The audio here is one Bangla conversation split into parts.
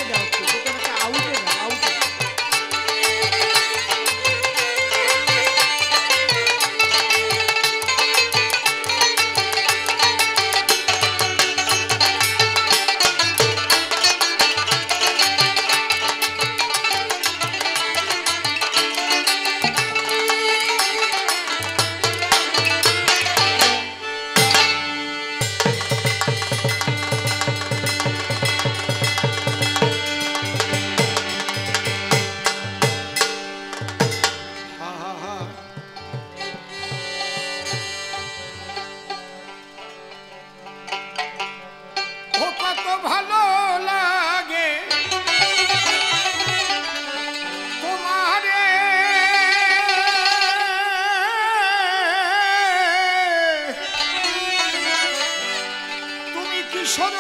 যাও, বোতলটা আউটে যাও, আউটে।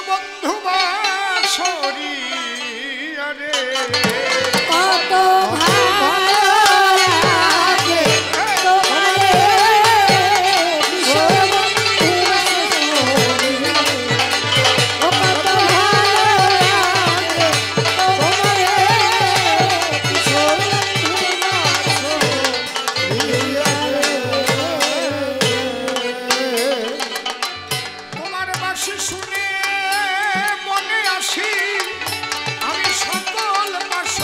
বন্ধু বাসরি আরে কত ভালো লাগে তোমারে কিশোর বন্ধু বাসরি ও কত ভালো লাগে তোমারে কিশোর বন্ধু বাসরি তোমার বাসি শুনে মনে আসি আমি সকল বাস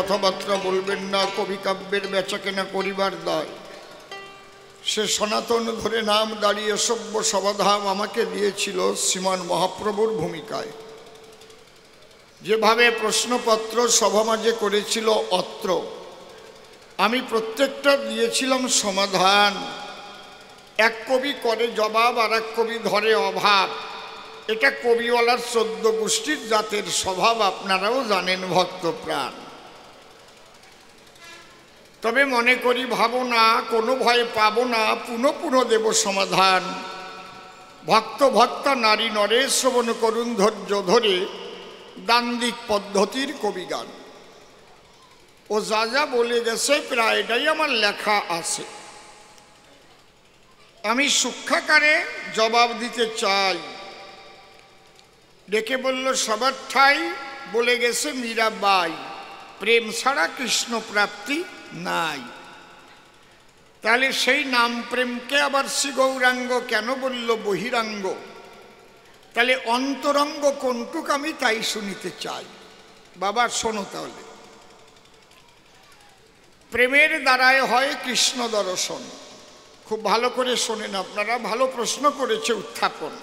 কথাবার্তা বলবেন না, কবি কাব্যের বেচাকেনা করিবার দায়। সে সনাতন ধরে নাম দাঁড়িয়ে সভ্য সমাধান আমাকে দিয়েছিল শ্রীমান মহাপ্রভুর ভূমিকায়। যেভাবে প্রশ্নপত্র সভামাঝে করেছিল অত্র, আমি প্রত্যেকটা দিয়েছিলাম সমাধান। এক কবি করে জবাব, আর এক কবি ধরে অভাব। এটা কবিওয়ালার 14 গোষ্ঠীর জাতের স্বভাব, আপনারাও জানেন ভক্ত প্রাণ। তবে মনে করি ভাবো না, কোনো ভয় পাবো না, পুনঃ পুনঃ দেব সমাধান। ভক্ত ভক্তা নারী নরে শ্রবণ করুন ধৈর্য ধরে দান্দিক পদ্ধতির কবিগান। ও যা যা বলে গেছে প্রায়টাই আমার লেখা আছে। আমি সূক্ষ্মাকারে জবাব দিতে চাই। ডেকে বলল সবার ঠাই, বলে গেছে মীরাবাই, প্রেম ছাড়া কৃষ্ণ প্রাপ্তি নাই। তাহলে সেই নাম প্রেমকে আবার শ্রী গৌরাঙ্গ কেন বলল বহিরাঙ্গ? তাহলে অন্তরঙ্গ কোনটুক আমি তাই শুনিতে চাই। বাবা শোনো তাহলে। প্রেমের দ্বারায় হয় কৃষ্ণ দর্শন। খুব ভালো করে শোনেন আপনারা, ভালো প্রশ্ন করেছে উত্থাপন।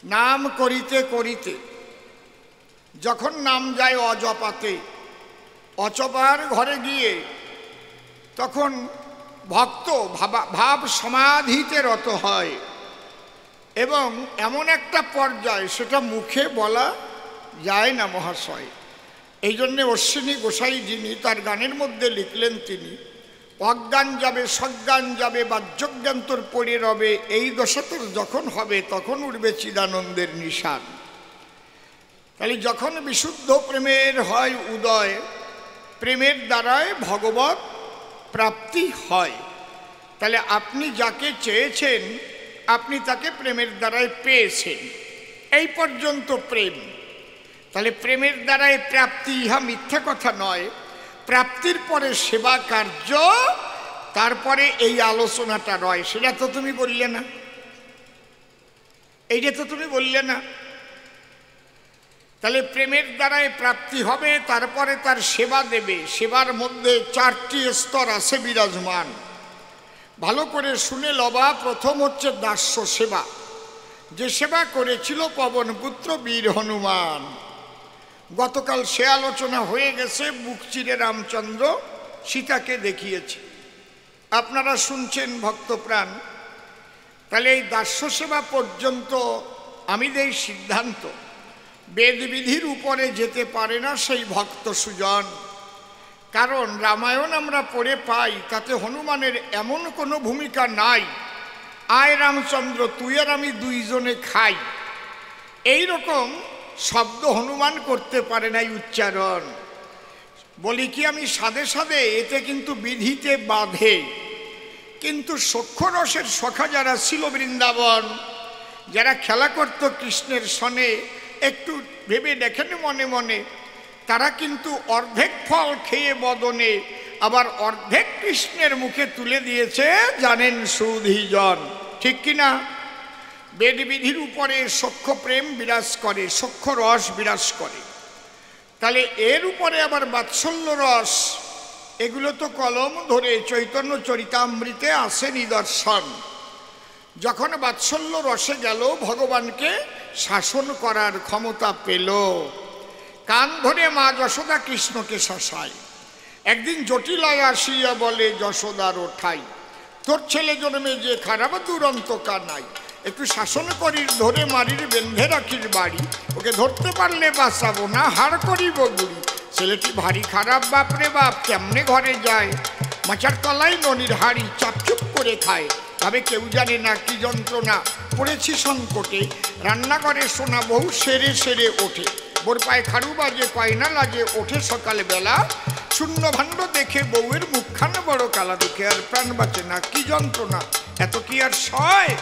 নাম করিতে করিতে যখন নাম যায় অজপাতে, অচপার ঘরে গিয়ে তখন ভক্ত ভাব সমাধিতে রত হয়, এবং এমন একটা পর্যায় সেটা মুখে বলা যায় না মহাশয়। এই জন্যে অশ্বিনী গোসাই যিনি তার গানের মধ্যে লিখলেন, তিনি অজ্ঞান যাবে সজ্ঞান যাবে বাহ্যজ্ঞান তোর পড়ে রবে, এই দশা তোর যখন হবে তখন উঠবে চিদানন্দের নিশান। তাহলে যখন বিশুদ্ধ প্রেমের হয় উদয়, প্রেমের দ্বারায় ভগবত প্রাপ্তি হয়। তাহলে আপনি যাকে চেয়েছেন আপনি তাকে প্রেমের দ্বারায় পেয়েছেন, এই পর্যন্ত প্রেম। তাহলে প্রেমের দ্বারায় প্রাপ্তি, ইহা মিথ্যা কথা নয়। প্রাপ্তির পরে সেবা কার্য, তারপরে এই আলোচনাটা রয়। সেটা তো তুমি বললে না, এইটা তো তুমি বললে না। তাহলে প্রেমের দ্বারাই প্রাপ্তি হবে, তারপরে তার সেবা দেবে। সেবার মধ্যে 4টি স্তর আছে বিরাজমান। ভালো করে শুনে লবা। প্রথম হচ্ছে দাস্য সেবা, যে সেবা করেছিল পবনপুত্র বীর হনুমান। গতকাল সে আলোচনা হয়ে গেছে। বুক চিরে রামচন্দ্র সীতাকে দেখিয়েছে, আপনারা শুনছেন ভক্তপ্রাণ। তাহলে এই দাস্য সেবা পর্যন্ত আমি দেই সিদ্ধান্ত, বেদবিধির উপরে যেতে পারে না সেই ভক্ত সুজন। কারণ রামায়ণ আমরা পড়ে পাই, তাতে হনুমানের এমন কোনো ভূমিকা নাই আয় রামচন্দ্র তুই আর আমি দুইজনে খাই, এই রকম শব্দ হনুমান করতে পারে নাই উচ্চারণ। বলি কি আমি সাধে সাধে, এতে কিন্তু বিধিতে বাধে। কিন্তু সখ্যরসের সখা যারা ছিল বৃন্দাবন, যারা খেলা করত কৃষ্ণের সনে, একটু ভেবে দেখেন মনে মনে, তারা কিন্তু অর্ধেক ফল খেয়ে বদনে আবার অর্ধেক কৃষ্ণের মুখে তুলে দিয়েছে, জানেন সুধীজন, ঠিক কিনা? বেদবিধির উপরে সখ্য প্রেম বিরাজ করে, সখ্য রস বিরাজ করে। তাহলে এর উপরে আবার বাৎসল্য রস, এগুলো তো কলম ধরে চৈতন্য চরিতামৃতে আসে নিদর্শন। যখন বাৎসল্য রসে গেল, ভগবানকে শাসন করার ক্ষমতা পেল। কান ধরে মা যশোদা কৃষ্ণকে শাসায়। একদিন জটিলয় আসিয়া বলে যশোদার ঠাই, তোর ছেলে জন্মে যে খারাপ দুরন্ত কানাই, একটু শাসন করির ধরে মারির বেঁধে রাখির বাড়ি, ওকে ধরতে পারলে বাঁচাবো না হাড় করিব গুড়ি। ছেলেটি ভারী খারাপ বাপরে বাপ, কেমনে ঘরে যায়, মাচার তলায় ননির হাড়ি চাপচুপ করে খায়। তবে কেউ জানে না কি যন্ত্রণা, পড়েছি সংকটে, রান্নাঘরে সোনা বহু সেরে সেরে ওঠে। বোর পায়ে খাড়ু বাজে কয়না লাজে, ওঠে সকালবেলা শূন্য ভাণ্ড দেখে বউয়ের মুখখান বড় কালা দেখে, আর প্রাণ বাঁচে না, কি যন্ত্রণা, এত কি আর সয়?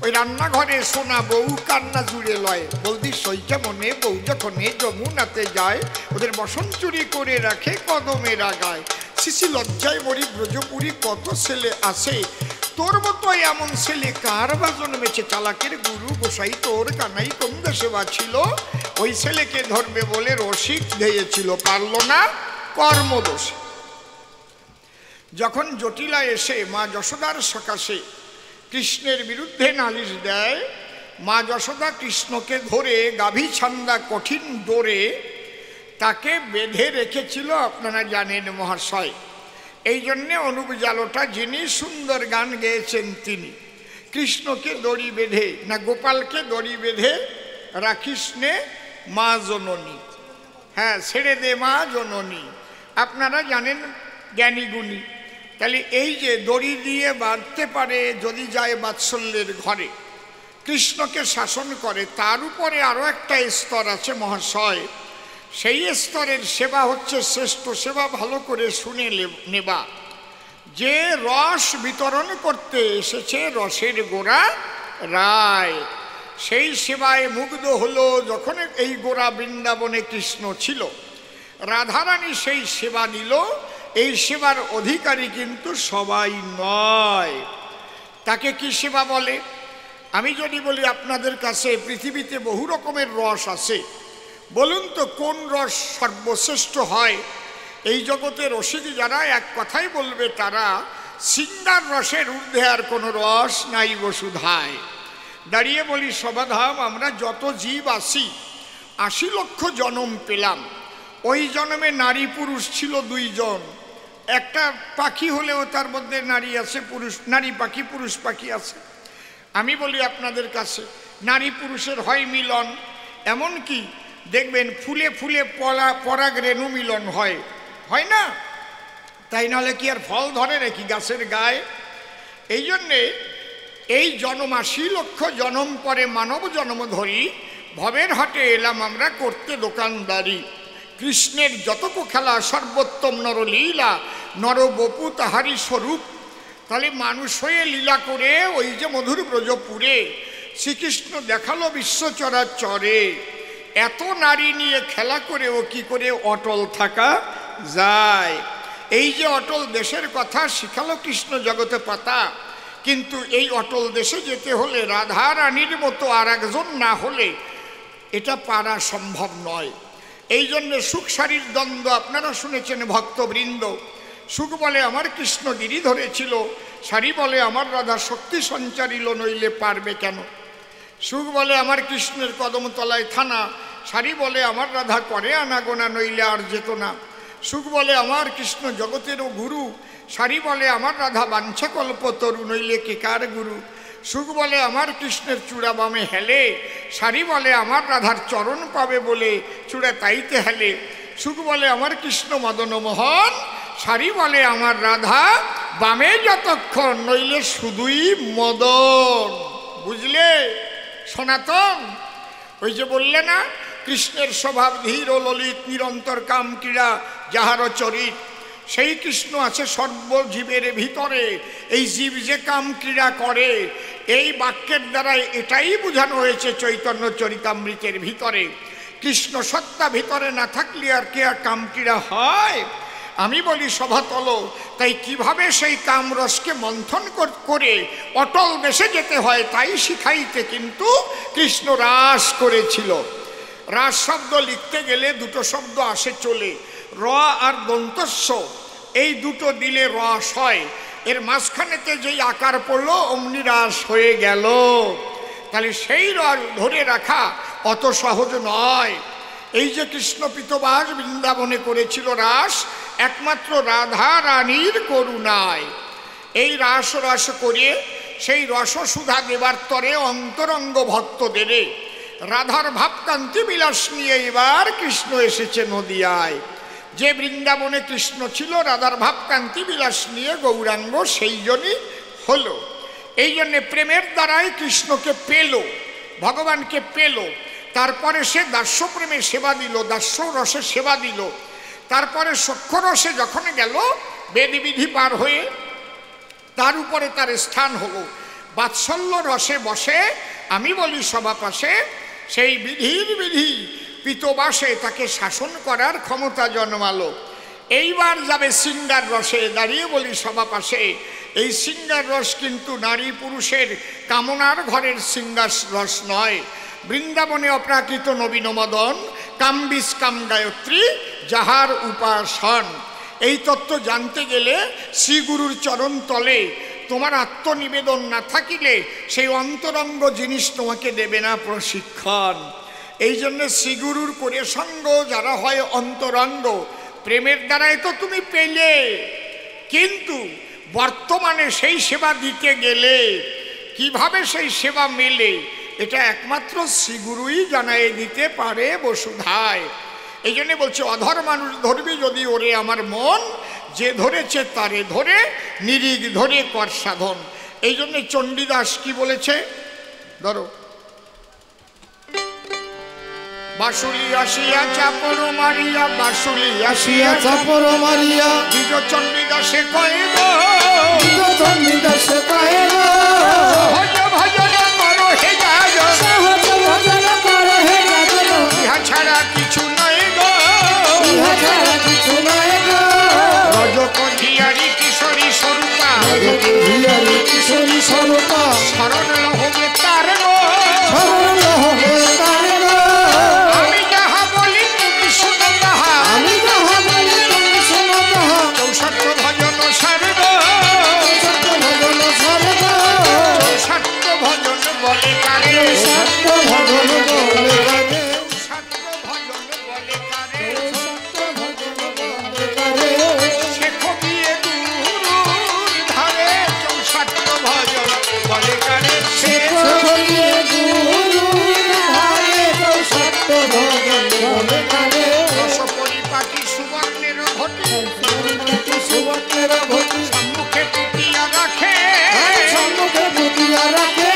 ওই রান্নাঘরে সোনা বউ কান্না জুড়ে লয়, বলদি সইটা মনে বউ যখন যমুনাতে যায়, ওদের বসন চুরি করে রাখে কদমের আগায়। শিশি লজ্জায় মরি ব্রজপুরী কত ছেলে আসে, তোর মতো এমন ছেলে কার বা জন্মেছে, চালাকের গুরু গোসাই তোর কানাই কোন দেশে বা ছিল। ওই ছেলেকে ধরবে বলে রসিক ধেয়েছিল, পারল না কর্মদোষে। যখন জটিলা এসে মা যশোদার সকাশে কৃষ্ণের বিরুদ্ধে নালিশ দেয়, মা যশোদা কৃষ্ণকে ধরে গাভী ছান্দা কঠিন ডোরে তাকে বেঁধে রেখেছিল, আপনারা জানেন মহাশয়। এই জন্যে অনুপ জালোটা যিনি সুন্দর গান গেয়েছেন তিনি কৃষ্ণকে দড়ি বেঁধে না গোপালকে দড়ি বেঁধে রাখিস নে মা জননী, হ্যাঁ ছেড়ে দে মা জননী। আপনারা জানেন জ্ঞানী গুণী, তাহলে এই যে দড়ি দিয়ে বাঁধতে পারে যদি যায় বাৎসল্যের ঘরে, কৃষ্ণকে শাসন করে, তার উপরে আরও একটা স্তর আছে মহাশয়। সেই স্তরের সেবা হচ্ছে শ্রেষ্ঠ সেবা, ভালো করে শুনে নেবা। যে রস বিতরণ করতে এসেছে রসের গোড়া রায়, সেই সেবায় মুগ্ধ হলো যখন এই গোড়া বৃন্দাবনে কৃষ্ণ ছিল। রাধারানী সেই সেবা দিল, এই সেবার অধিকারী কিন্তু সবাই নয়। তাকে কি সেবা বলে? আমি যদি বলি আপনাদের কাছে পৃথিবীতে বহু রকমের রস আছে, বলুন তো কোন রস সর্বশ্রেষ্ঠ হয়? এই জগতে রসিক যারা এক কথাই বলবে তারা সিংহার রসের ঊর্ধ্বে আর কোনো রস নাই বসুধায়। দাঁড়িয়ে বলি সবাধাম, আমরা যত জীব আসি ৮০ লক্ষ জনম পেলাম, ওই জন্মে নারী পুরুষ ছিল দুইজন। একটা পাখি হলেও তার মধ্যে নারী আছে, পুরুষ নারী পাখি পুরুষ পাখি আছে। আমি বলি আপনাদের কাছে নারী পুরুষের হয় মিলন, এমনকি দেখবেন ফুলে ফুলে পরাগ রেণু মিলন হয়, হয় না? তাই নাহলে কি আর ফল ধরে নাকি গাছের গায়ে? এই জন্যে এই জন্ম ৮০ লক্ষ জনম পরে মানব জন্ম ধরি ভবের হাটে এলাম আমরা করতে দোকানদারি। কৃষ্ণের যতক খেলা সর্বোত্তম নরলীলা, নরবপু তাহারি স্বরূপ। তাহলে মানুষ হয়ে লীলা করে ওই যে মধুর ব্রজপুরে শ্রীকৃষ্ণ দেখালো বিশ্ব চরাচরে। এত নারী নিয়ে খেলা করেও কি করে অটল থাকা যায়? এই যে অটল দেশের কথা শিখালো কৃষ্ণ জগতে পাতা, কিন্তু এই অটল দেশে যেতে হলে রাধা রানীর মতো আর একজন না হলে এটা পারা সম্ভব নয়। এই জন্যে সুখ সারির দ্বন্দ্ব আপনারা শুনেছেন ভক্তবৃন্দ। সুখ বলে আমার কৃষ্ণ গিরি ধরেছিল, সারি বলে আমার রাধা শক্তি সঞ্চারিল, নইলে পারবে কেন। সুখ বলে আমার কৃষ্ণের কদমতলায় থানা, সারি বলে আমার রাধা করে আনাগোনা, নইলে আর যেত না। সুখ বলে আমার কৃষ্ণ জগতেরও গুরু, সারি বলে আমার রাধা বাঞ্ছা কল্পতরু, নইলে কে কার গুরু। সুখ বলে আমার কৃষ্ণের চূড়া বামে হেলে, সারি বলে আমার রাধার চরণ পাবে বলে চূড়া তাইতে হেলে। সুখ বলে আমার কৃষ্ণ মদন মোহন, সারি বলে আমার রাধা বামে যতক্ষণ, নইলে শুধুই মদন। বুঝলে সনাতন? ওই যে বললে না কৃষ্ণের স্বভাব ধীর ও ললিত, নিরন্তর কাম ক্রীড়া যাহার চরিত। সেই কৃষ্ণ আছে সর্বজীবের ভিতরে। এই জীব যে কাম ক্রীড়া করে, এই বাক্যের দ্বারা এটাই বোঝানো হয়েছে চৈতন্য চরিতামৃতের ভিতরে। কৃষ্ণ সত্তা ভিতরে না থাকলে আর কে আর কাম ক্রীড়া হয়? আমি বলি সভাতল, তাই কিভাবে সেই কামরসকে মন্থন করে অটল দেশে যেতে হয় তাই শিখাইতে কিন্তু কৃষ্ণ রাস করেছিল। রাস শব্দ লিখতে গেলে দুটো শব্দ আসে চলে, র আর দন্তস্ব, এই দুটো দিলে রস হয়। এর মাঝখানেতে যেই আকার পড়লো অমনি রাস হয়ে গেল। তাহলে সেই রস ধরে রাখা অত সহজ নয়। এই যে কৃষ্ণ পীতবাস বৃন্দাবনে করেছিল রাস, একমাত্র রাধা রানীর করুণায়। এই রাস রস করে সেই রসসুধা দেবার তরে অন্তরঙ্গ ভক্তদের রাধার ভাবকান্তি বিলাস নিয়ে এবার কৃষ্ণ এসেছে নদিয়ায়। যে বৃন্দাবনে কৃষ্ণ ছিল রাধার ভাবকান্তি বিলাস নিয়ে গৌরাঙ্গ সেই জন্যই হলো। এই জন্যে প্রেমের দ্বারাই কৃষ্ণকে পেল, ভগবানকে পেল। তারপরে সে দাস্যপ্রেমে সেবা দিল, দাস্য রসে সেবা দিল। তারপরে সখ্য রসে যখন গেল বেদবিধি পার হয়ে, তার উপরে তার স্থান হলো। বাৎসল্য রসে বসে আমি বলি সভা পাশে, সেই বিধির বিধি পীতবাসে তাকে শাসন করার ক্ষমতা জন্মালো। এইবার যাবে সিংহার রসে, দাঁড়িয়ে বলি সভা পাশে, এই সিঙ্গার রস কিন্তু নারী পুরুষের কামনার ঘরের সিঙ্গার রস নয়। বৃন্দাবনে অপ্রাকৃত নবীন মদন কামবিস কাম গায়ত্রী যাহার উপাসন। এই তত্ত্ব জানতে গেলে শ্রীগুরুর চরণ তলে তোমার আত্মনিবেদন না থাকিলে সেই অন্তরঙ্গ জিনিস তোমাকে দেবে না প্রশিক্ষণ। এই জন্য শ্রীগুরুর করে সঙ্গ যারা হয় অন্তরঙ্গ, প্রেমের দ্বারাই তো তুমি পেলে, কিন্তু বর্তমানে সেই সেবা দিতে গেলে কিভাবে সেই সেবা মেলে এটা একমাত্র শ্রীগুরুই জানাই দিতে পারে বসুধায়। এই জন্য বলছে অধর মানুষ ধরবি যদি ওরে আমার মন, যে ধরেছে তারে ধরে নিরিগ ধরে কর সাধন। এই জন্য চণ্ডীদাস কি বলেছে, ধরো বাসুলি আসিয়া চাপর মারিয়া, বাসুলি আসিয়া চাপর মারিয়া নিজ চণ্ডীদাসে কয়ে গো, চণ্ডীদাসে কয়ে গো, ভজ ভজন করো হে যাজ, সহজ ভজন করো হে যাজ, ইহা ছাড়া কিছু নয় গো, ইহা ছাড়া কিছু নয় গো, রজকন্ধিয়ারি কিশোরী স্বরূপা, রজকন্ধিয়ারি কিশোরী স্বরূপা, শরণ লহবে তার গো, শরণ লহবে তার গো, আমি যাহা বলি তুমি শুনো তাহা, আমি যাহা বলি তুমি শোনো তাহা, চৌষট্য ভজন সার গো, সত্য ভজন সারে গো, চৌষট্য ভজন বলে কারে, সত্য ভজন বলে কারে, সত্য ভজন বলে কারে, সত্য ভজন বলে কারে, শেখো গিয়ে গুরুর ধারে, চৌষট্য ভজন বলে কারে, শেখো গিয়ে গুরুর ধারে, সত্য ভজন বলে কারে, রস পরিপাটি সুবর্ণের ঘটি, সুবর্ণের ঘটি, সম্মুখে পুতিয়া রাখে, সম্মুখে পুতিয়া রাখে,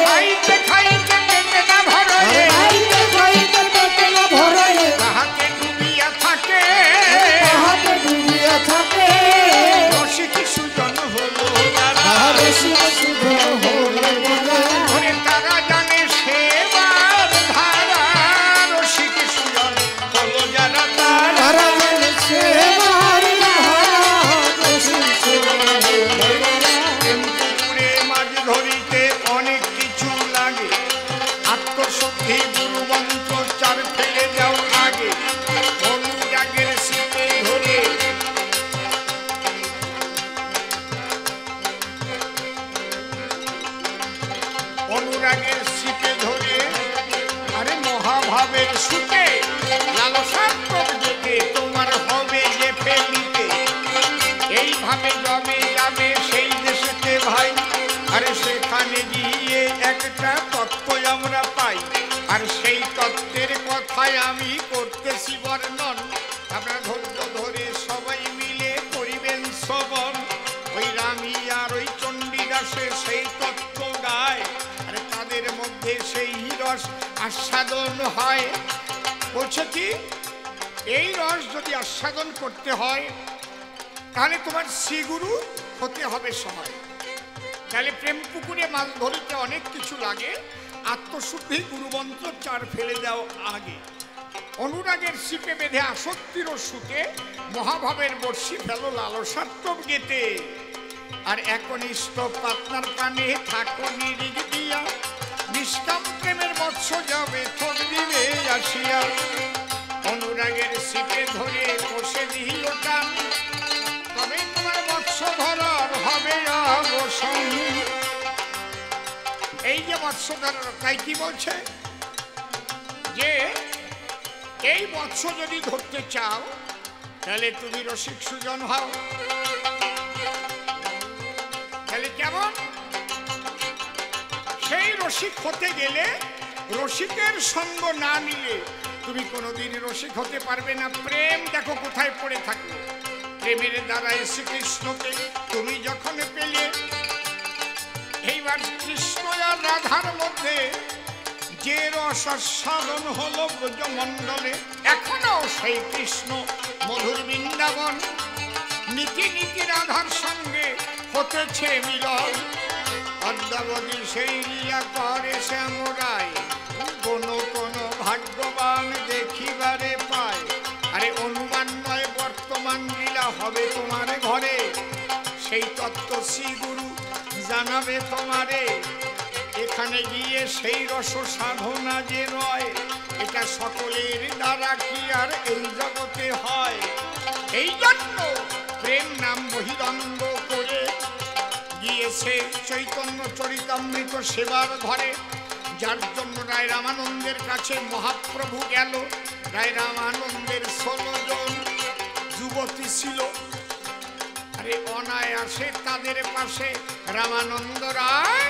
খাইতে খাইতে পেটে না ভরে, খাইতে খাইতে পেটে না ভরে, তাহাতে ডুবিয়া থাকে, তাহাতে ডুবিয়া থাকে, রসিক সুজন হলো যারা, তাহারে শিব শুদ্ধ হলে বলে, ধরে তারা জানে সেবার ধারা, রসিক সুজন হলো যারা তারা, তারা জানে সেবার ধারা, রসিক শুদ্ধ হলে বলে, পুকুরে মাছ ধরিতে অনেক কিছু লাগে, আত্মশুদ্ধি গুরু মন্ত্র চার ফেলে যাও আগে, অনুরাগের শীতে ধরে, অনুরাগের শীতে ধরে, আরে মহাভাবের সুতে লালসাত্মক যেতে তোমার হবে যে ফেলিতে, এইভাবে জমে যাবে সেই দেশেতে ভাই, আরে সেখানে গিয়ে একটা তত্ত্ব আমরা পাই, আর সেই তত্ত্বের কথাই আমি করতেছি বর্ণন, আপনারা ধৈর্য ধরে সবাই মিলে করিবেন শ্রবণ। ওই রানী আর ওই চণ্ডীদাসে সেই তত্ত্ব গায়, আরে তাদের মধ্যে সেই রস আস্বাদন হয়। বলছে কি, এই রস যদি আস্বাদন করতে হয় তাহলে তোমার শ্রীগুরু হতে হবে সহায়। তাহলে প্রেম পুকুরে মাছ ধরিতে অনেক কিছু লাগে, আত্মশুদ্ধি গুরুমন্ত্র চার ফেলে দাও আগে, অনুরাগের শিপে বেঁধে আসক্তির সুতে, মহাভাবের বর্ষি ফেলো লালসাত্মক গেতে, আর একনিষ্ঠ পাতনার কানে থাকো নিরিগ দিয়া, নিষ্কাম প্রেমের মৎস্য যাবে থর দিবে আসিয়া, অনুরাগের শিপে ধরে কষে দিল টান, তবে তোমার মৎস্য ধরার হবে অবসান। এই যে মৎস্য ধরার তাই কি বলছে, যে এই মৎস্য যদি ধরতে চাও তাহলে তুমি রসিক সুজন হও। তাহলে কেমন, সেই রসিক হতে গেলে রসিকের সঙ্গ না নিলে তুমি কোনোদিন রসিক হতে পারবে না। প্রেম দেখো কোথায় পড়ে থাকলো, প্রেমের দ্বারা শ্রীকৃষ্ণকে তুমি যখন পেলে, এইবার কৃষ্ণ আর রাধার মধ্যে যে রস আস্বাদন হলো ব্রজমণ্ডলে, এখনো সেই কৃষ্ণ মধুর বৃন্দাবন, নীতি নীতি রাধার সঙ্গে হতেছে মিলন, অদ্যাবধি সেই লীলা করে শ্যামরায়, কোন কোন ভাগ্যবান দেখিবারে পায়, আরে অনুমান নয় বর্তমান লীলা হবে তোমার ঘরে, সেই তত্ত্ব শ্রী গুরু জানাবে তোমারে। এখানে গিয়ে সেই রস সাধনা যে রয়, এটা সকলের দ্বারা কি আর এই জগতে হয়। এই জন্য প্রেম নাম বহিরঙ্গ করে গিয়েছে চৈতন্য চরিতামৃত সেবার ঘরে, যার জন্য রায় রামানন্দের কাছে মহাপ্রভু গেল। রায় রামানন্দের 16 জন যুবতী ছিল, আরে অনায়াসে তাদের পাশে রামানন্দ রায়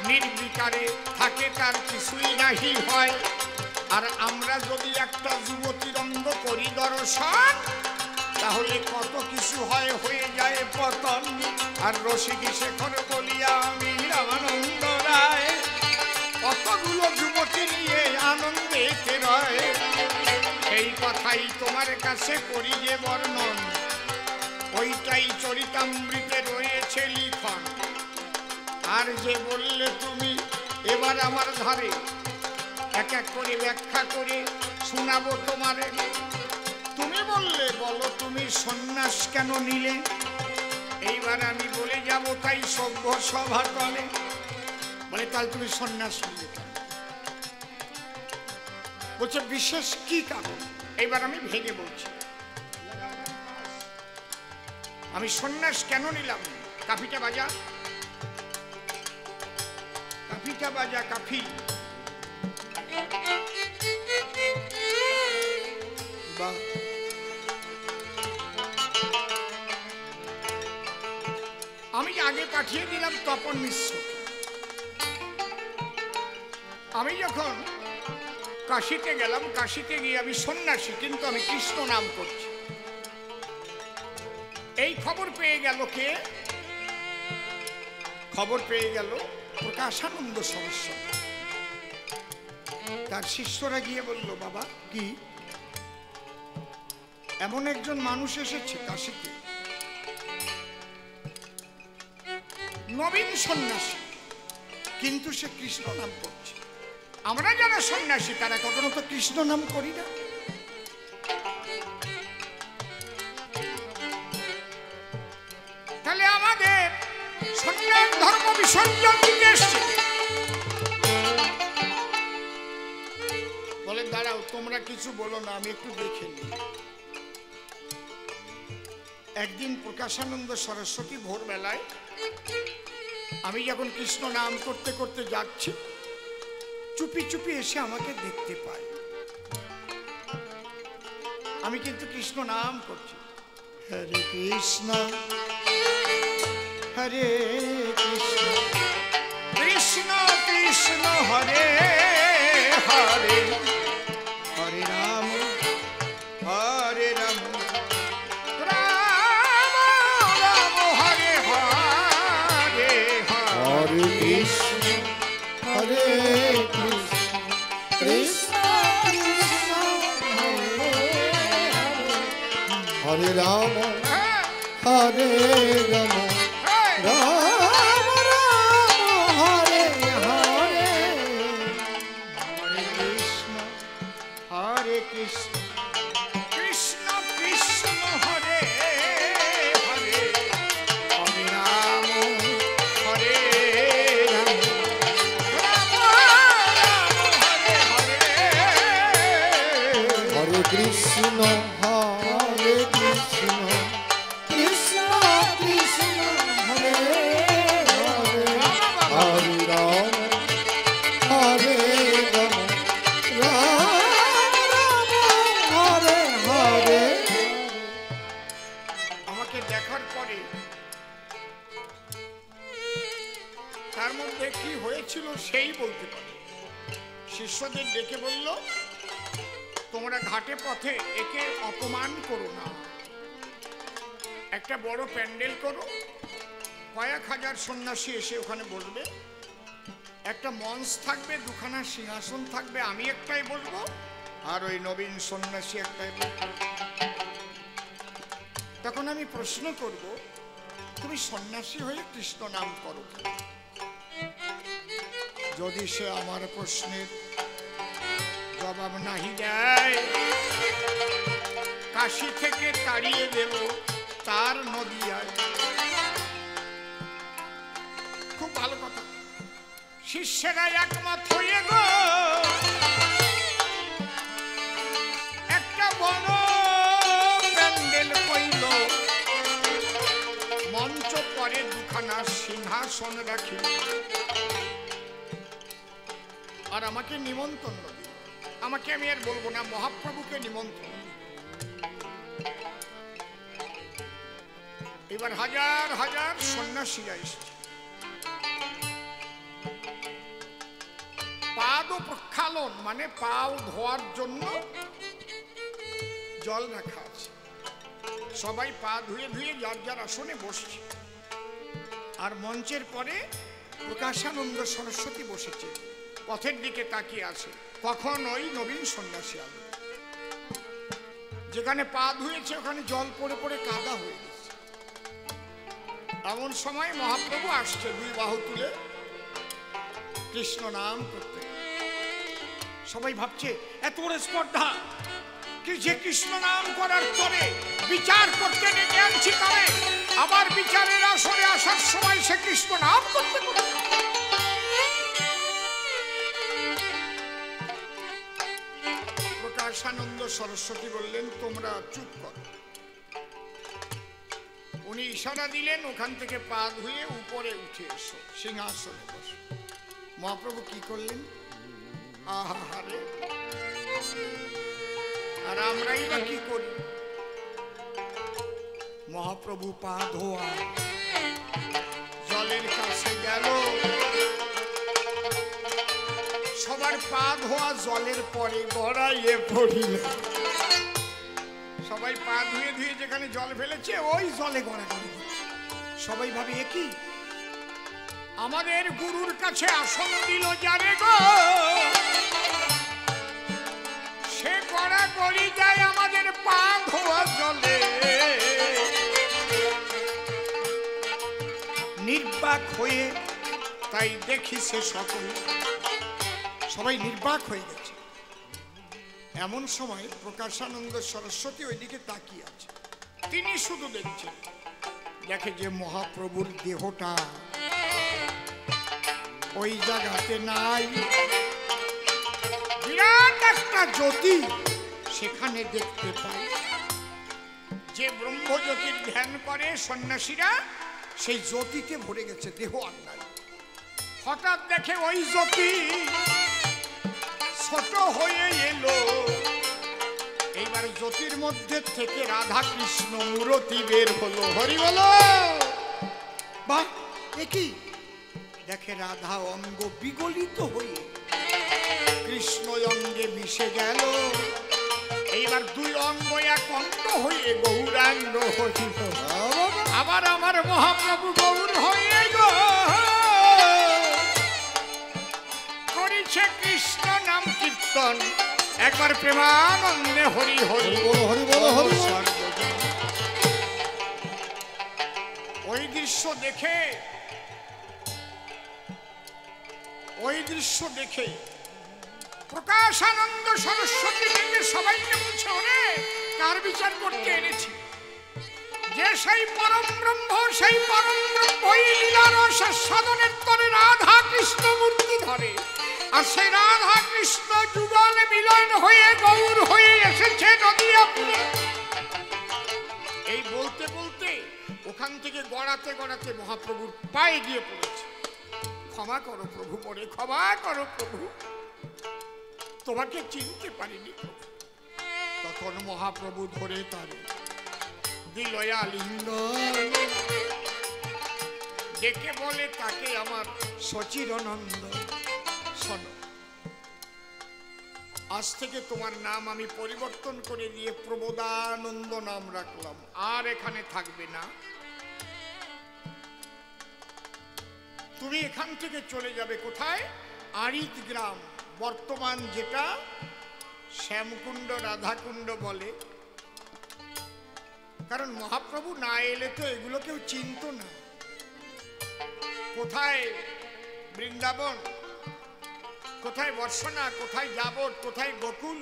নির্বিকারে থাকে, তার কিছুই নাহি হয়। আর আমরা যদি একটা যুবতীর অঙ্গ করি দর্শন, তাহলে কত কিছু হয়, হয়ে যায় পতন। আর রসিক শেখর বলিয়া আমি রামানন্দ রায়, কতগুলো যুবতী নিয়ে আনন্দে রয়। সেই কথাই তোমার কাছে করি যে বর্ণন, ওইটাই চরিতামৃতে রয়েছে লিখন। আর যে বললে তুমি এবার আমার ধারে, এক এক করে ব্যাখ্যা করে শোনাবো তোমারে। তুমি বললে বলো তুমি সন্ন্যাস কেন নিলে, এইবার আমি বলে যাব তাই সভ্য সভা তলে। বলে তাহলে তুমি সন্ন্যাস নিলে কেন? বলছে বিশেষ কি কারণ। এইবার আমি ভেঙে বলছি আমি সন্ন্যাস কেন নিলাম। কাফিটা বাজা, কাফিটা বাজা, কাফি। বাহ, আমি আগে পাঠিয়ে দিলাম তপন মিশ্র। আমি যখন কাশিতে গেলাম, কাশিতে গিয়ে আমি সন্ন্যাসী, কিন্তু আমি কৃষ্ণ নাম করছি। এই খবর পেয়ে গেল কে? খবর পেয়ে গেল প্রকাশানন্দ সরস্বতী। তার শিষ্যরা গিয়ে বলল, বাবা কি এমন একজন মানুষ এসেছে কাশীতে, নবীন সন্ন্যাসী, কিন্তু সে কৃষ্ণ নাম করছে। আমরা যারা সন্ন্যাসী তারা কখনো তো কৃষ্ণ নাম করি না। তাহলে আমাদের সন্ন্যাস ধর্ম বিসর্জন দিতে এসছে। বলে দাঁড়াও, তোমরা কিছু বলো না, আমি একটু দেখে নিই। একদিন প্রকাশানন্দ সরস্বতী ভোরবেলায়, আমি যখন কৃষ্ণ নাম করতে করতে যাচ্ছি, চুপি চুপি এসে আমাকে দেখতে পায়। আমি কিন্তু কৃষ্ণ নাম করছি, হরে কৃষ্ণ হরে কৃষ্ণ কৃষ্ণ কৃষ্ণ হরে হরে, হরে রাম হরে রাম রাম রাম হরে হরে, হরে কৃষ্ণ হরে কৃষ্ণ কৃষ্ণ কৃষ্ণ হরে রাম হরে রাম রাম রাম হরে হরে, হরে কৃষ্ণ হরে কৃষ্ণ কৃষ্ণ কৃষ্ণ হরে হরে, হরে রাম হরে রাম রাম রাম হরে হরে, হরে কৃষ্ণ হরে কৃষ্ণ কৃষ্ণ কৃষ্ণ হরে হরে, হরে রাম হরে রাম রাম রাম হরে হরে। আমাকে দেখার পরে তার মধ্যে কি হয়েছিল সেই বলতে পারে। শিষ্যদের ডেকে বলল, তোমরা ঘাটে পথে একে অপমান করো না, একটা বড় প্যান্ডেল করো, কয়েক হাজার সন্ন্যাসী এসে ওখানে বসবে, একটা মঞ্চ থাকবে, দুখানা সিংহাসন থাকবে, আমি একটাই বলবো আর ওই নবীন সন্ন্যাসী একটাই বলবো। তখন আমি প্রশ্ন করব, তুমি সন্ন্যাসী হয়ে কৃষ্ণ নাম করো কেন? যদি সে আমার প্রশ্নের জবাব নাহি দেয়, কাশী থেকে তাড়িয়ে দেব তার নদিয়ায়। শিষ্যেরা একমত হয়ে গো একটা বড় প্যান্ডেল কইল, মঞ্চ পরে দুখানা সিংহাসন রাখিল, আর আমাকে নিমন্ত্রণ দিল। আমাকে আমি আর বলবো না, মহাপ্রভুকে নিমন্ত্রণ। এবার হাজার হাজার সন্ন্যাসীরা এসেছে। পাদ প্রক্ষালন মানে পাও ধোয়ার জন্য জল রাখা আছে। সবাই পা ধুয়ে ধুয়ে যার যার আসনে বসছে। আর মঞ্চের পরে প্রকাশানন্দ সরস্বতী বসেছে, পথের দিকে তাকিয়ে আছে। তখন ওই নবীন সন্ন্যাসী আলো, যেখানে পা ধুয়েছে ওখানে জল পড়ে পড়ে কাদা হয়ে গেছে। এমন সময় মহাপ্রভু আসছে, দুই বাহু তুলে কৃষ্ণ নাম করতে। সবাই ভাবছে এত বড় স্পর্ধা, কি যে কৃষ্ণ নাম করার পরে বিচার করতে ডেকে আনছি তারে, আবার বিচারের আসরে আসার সময় সে কৃষ্ণ নাম করতে করতে। প্রকাশানন্দ সরস্বতী বললেন তোমরা চুপ করো। উনি ইশারা দিলেন ওখান থেকে পা ধুয়ে উপরে উঠে এসো, সিংহাসনে বসো। মহাপ্রভু কি করলেন? আহারে, আর আমরাই বা কি করি? মহাপ্রভু পা ধোয়া জলের কাছে গেল, সবার পা ধোয়া জলের পরে গড়াইয়ে পড়িল। সবাই পা ধুয়ে ধুয়ে যেখানে জল ফেলেছে ওই জলে গড়াগড়ি। সবাই ভাবে এ কি? আমাদের গুরুর কাছে আসন দিল যারে গো, সে গড়াগড়ি যায় আমাদের পা ধোয়া জলে। নির্বাক হয়ে তাই দেখি সে সকল, সবাই নির্বাক হয়ে গেছে। এমন সময় প্রকাশানন্দ সরস্বতী ওইদিকে তাকিয়ে আছে। তিনি শুধু দেখছেন, দেখে যে মহাপ্রভুর দেহটা ওই জায়গাতে নাই। বিরাট একটা জ্যোতি সেখানে দেখতে পাই। যে ব্রহ্মজ্যোতির ধ্যান করে সন্ন্যাসীরা, সেই জ্যোতিতে ভরে গেছে, দেহ আর নাই। হঠাৎ দেখে ওই জ্যোতি ছোট হয়ে এলো। এইবার জ্যোতির মধ্যে থেকে রাধা কৃষ্ণ মূরতি বের হলো। হরি বলো। বাহ, কি দেখে রাধা অঙ্গ বিগলিত হয়ে কৃষ্ণ অঙ্গে মিশে গেল। এইবার দুই অঙ্গ এক অঙ্গ হয়ে গৌরাঙ্গ হইল। আবার আমার মহাপ্রভু গৌর হয়ে গো করিছে কৃষ্ণ নাম কীর্তন। একবার প্রেমানন্দে হরি হরি হরি বল হরি। ওই দৃশ্য দেখে প্রকাশানন্দ সরস্বতী থেকে সবাইকে বলছে, ওরে কার বিচার করতে এনেছি? যে সেই পরম ব্রহ্ম, সেই পরম ব্রহ্মই লীলার সাধনের তরে রাধা কৃষ্ণ মূর্তি ধরে। আর সেই রাধা কৃষ্ণ যুগল মিলন হয়ে গৌর হয়ে এসেছে নদিয়াপুরে। এই বলতে বলতে ওখান থেকে গড়াতে গড়াতে মহাপ্রভুর পায়ে গিয়ে পড়েছে। ক্ষমা করো প্রভু, বলে ক্ষমা করো প্রভু, তোমাকে চিনতে পারিনি। তখন মহাপ্রভু ধরে তার দিল আলিঙ্গন, ডেকে বলে তাকে আমার সচিরানন্দ, শোনো, আজ থেকে তোমার নাম আমি পরিবর্তন করে দিয়ে প্রবোধানন্দ নাম রাখলাম, আর এখানে থাকবে না। তুমি এখান থেকে চলে যাবে কোথায়? আড়িত গ্রাম, বর্তমান যেটা শ্যামকুণ্ড রাধাকুণ্ড বলে। কারণ মহাপ্রভু না এলে তো এগুলো কেউ চিনত না। কোথায় বৃন্দাবন, কোথায় বর্ষনা, কোথায় যাবত, কোথায় গোকুল,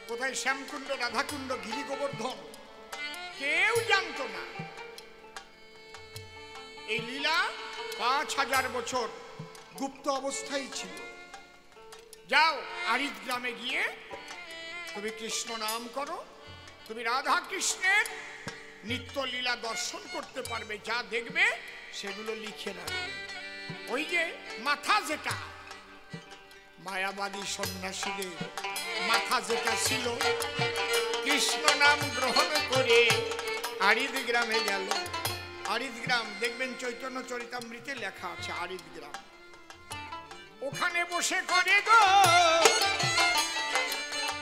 কোথায় শ্যামকুণ্ড রাধাকুণ্ড, গিরি গোবর্ধন, কেউ জানত না। এই লীলা 5000 বছর গুপ্ত অবস্থায় ছিল। যাও আরিদ গ্রামে গিয়ে তুমি কৃষ্ণ নাম করো, তুমি রাধা কৃষ্ণের নিত্য লীলা দর্শন করতে পারবে, যা দেখবে সেগুলো লিখে রাখবে। ওই যে মাথা যেটা মায়াবাদী সন্ন্যাসীদের মাথা যেটা ছিল, কৃষ্ণ নাম গ্রহণ করে আরিদ গ্রামে গেল। আরিদ গ্রাম দেখবেন চৈতন্য চরিতামৃতে লেখা আছে আরিদ গ্রাম। ওখানে বসে করে গো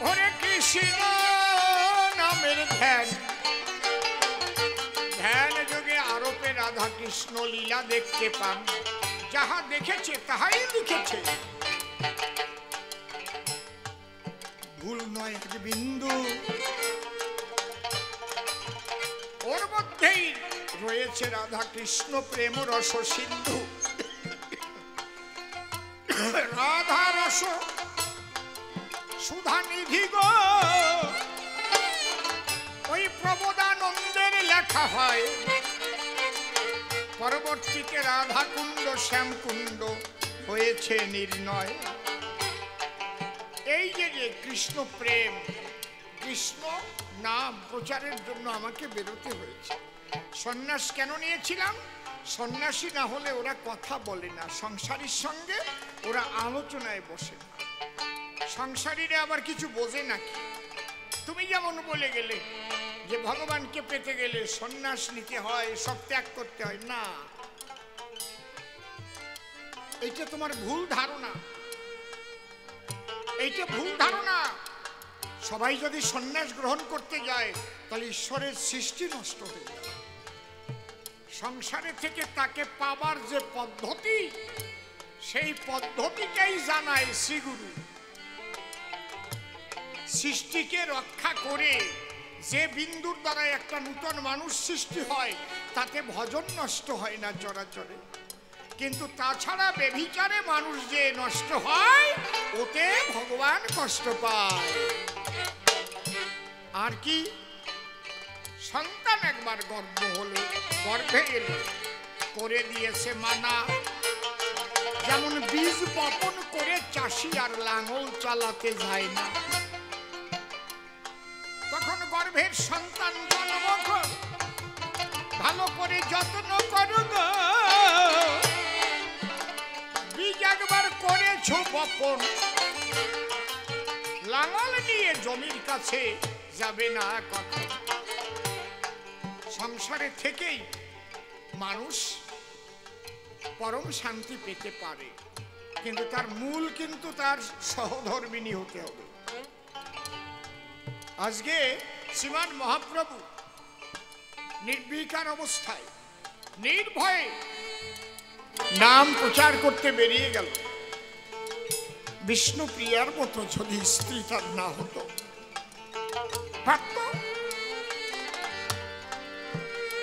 হরে কৃষ্ণ নামের ধ্যান, ধ্যান যোগে আরোপে রাধা কৃষ্ণ লীলা দেখতে পান। যাহা দেখেছে তাহাই লিখেছে, ভুল নয় এক বিন্দু। ওর মধ্যেই রয়েছে রাধা কৃষ্ণ প্রেম রস সিন্ধু। রাধা রস সুধা নিধি গো, ওই প্রবোধানন্দের লেখা হয়। পরবর্তীতে রাধা কুণ্ড শ্যামকুণ্ড হয়েছে নির্ণয়। এই যে কৃষ্ণ প্রেম, কৃষ্ণ নাম প্রচারের জন্য আমাকে বেরোতে হয়েছে। সন্ন্যাস কেন নিয়েছিলাম? সন্ন্যাসী না হলে ওরা কথা বলে না, সংসারীর সঙ্গে ওরা আলোচনায় বসে না। সংসারীরা আবার কিছু বোঝে নাকি? তুমি যেমন বলে গেলে যে ভগবানকে পেতে গেলে সন্ন্যাস নিতে হয়, সব ত্যাগ করতে হয়, না, এইটা তোমার ভুল ধারণা, এইটা ভুল ধারণা। সবাই যদি সন্ন্যাস গ্রহণ করতে যায় তাহলে ঈশ্বরের সৃষ্টি নষ্ট হয়ে যায়। সংসারে থেকে তাকে পাবার যে পদ্ধতি, সেই পদ্ধতিটাই জানায় শ্রীগুরু। সৃষ্টিকে রক্ষা করে যে বিন্দুর দ্বারা একটা নূতন মানুষ সৃষ্টি হয়, তাতে ভজন নষ্ট হয় না চরাচরে। কিন্তু তাছাড়া বেভিচারে মানুষ যে নষ্ট হয়, ওতে ভগবান কষ্ট পায়। আর কি, সন্তান একবার গর্ভ হলো, গর্ভে এলো, করে দিয়েছে মানা। যেমন বীজ বপন করে চাষি আর লাঙল চালাতে যায় না, তখন গর্ভের সন্তান জন্ম কর, ভালো করে যত্ন করো গো। বীজ একবার করেছো বপন, লাঙল নিয়ে জমির কাছে যাবে না কখন। সংসারে থেকেই মানুষ পরম শান্তি পেতে পারে, কিন্তু তার মূল কিন্তু তার সহধর্মিণী হতে হবে। আজকে শ্রীমান মহাপ্রভু নির্বিকার অবস্থায় নির্ভয়ে নাম প্রচার করতে বেরিয়ে গেল। বিষ্ণুপ্রিয়ার মতো যদি স্ত্রী তার না হতো, পারত?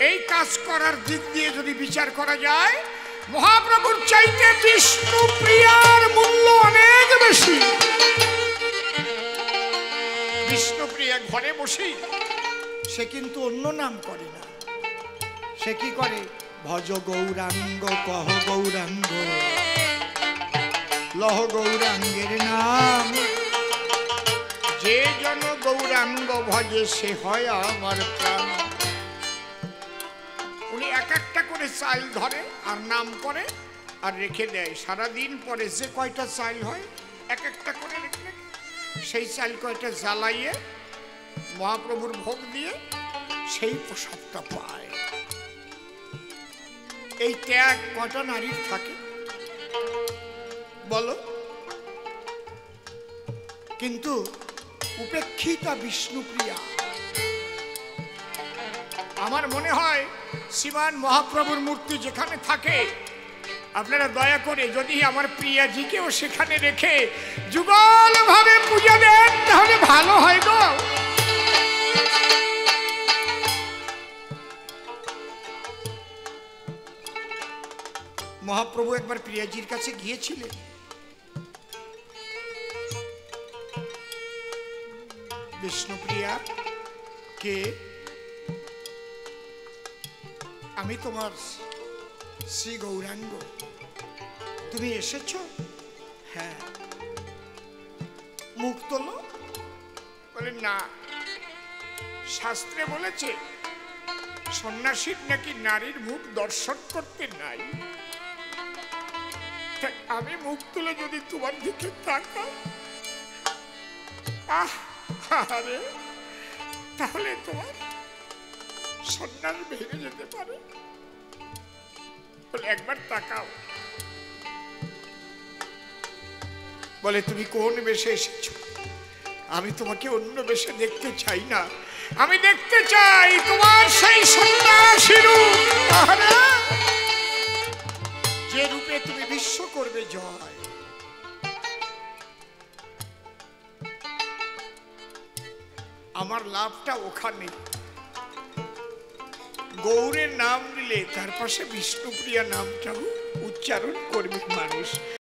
এই কাজ করার দিক দিয়ে যদি বিচার করা যায়, মহাপ্রভুর চাইতে বিষ্ণুপ্রিয়ার মূল্য অনেক বেশি। বিষ্ণুপ্রিয়া ঘরে বসেই, সে কিন্তু অন্য নাম করে না, সে কি করে? ভজ গৌরাঙ্গ কহ গৌরাঙ্গ লহ গৌরাঙ্গের নাম। যে জন গৌরাঙ্গ ভজে সে হয় আমার প্রাণ। উনি এক একটা করে চাইল ধরে আর নাম করে আর রেখে দেয়। সারাদিন পরে যে কয়টা চাইল হয় এক একটা করে রেখে, সেই চাইল কয়টা জ্বালাইয়ে মহাপ্রভুর ভোগ দিয়ে সেই প্রসাদটা পায়। এই ত্যাগ কটা নারীর থাকে বলো? কিন্তু উপেক্ষিতা বিষ্ণুপ্রিয়া। আমার মনে হয় শ্রীমান মহাপ্রভুর মূর্তি যেখানে থাকে, আপনারা দয়া করে যদি আমার প্রিয়াজিকেও সেখানে রেখে যুগল ভাবে পূজা দেন তাহলে ভালো হয় গো। মহাপ্রভু একবার প্রিয়াজির কাছে গিয়েছিলেন। বিষ্ণুপ্রিয়া কে? আমি তোমার শ্রী গৌরাঙ্গ। তুমি এসেছো? হ্যাঁ। মুখ তোলো। বলে না, শাস্ত্রে বলেছে সন্ন্যাসীর নাকি নারীর মুখ দর্শন করতে নাই। তাই আমি মুখ তুলে যদি তোমার দিকে তাকাই, আরে তাহলে তোমার সন্ন্যাস ভেঙে যেতে পারে। বলে একবার তাকাও। বলে তুমি কোন বেশে এসেছো? আমি তোমাকে অন্য বেশে দেখতে চাই না, আমি দেখতে চাই তোমার সেই সন্ন্যাসী রূপ, যে রূপে তুমি বিশ্ব করবে জয়। আমার লাভটা ওখানে, গৌরের নাম নিলে তার পাশে বিষ্ণুপ্রিয়া নামটাও উচ্চারণ করবে মানুষ।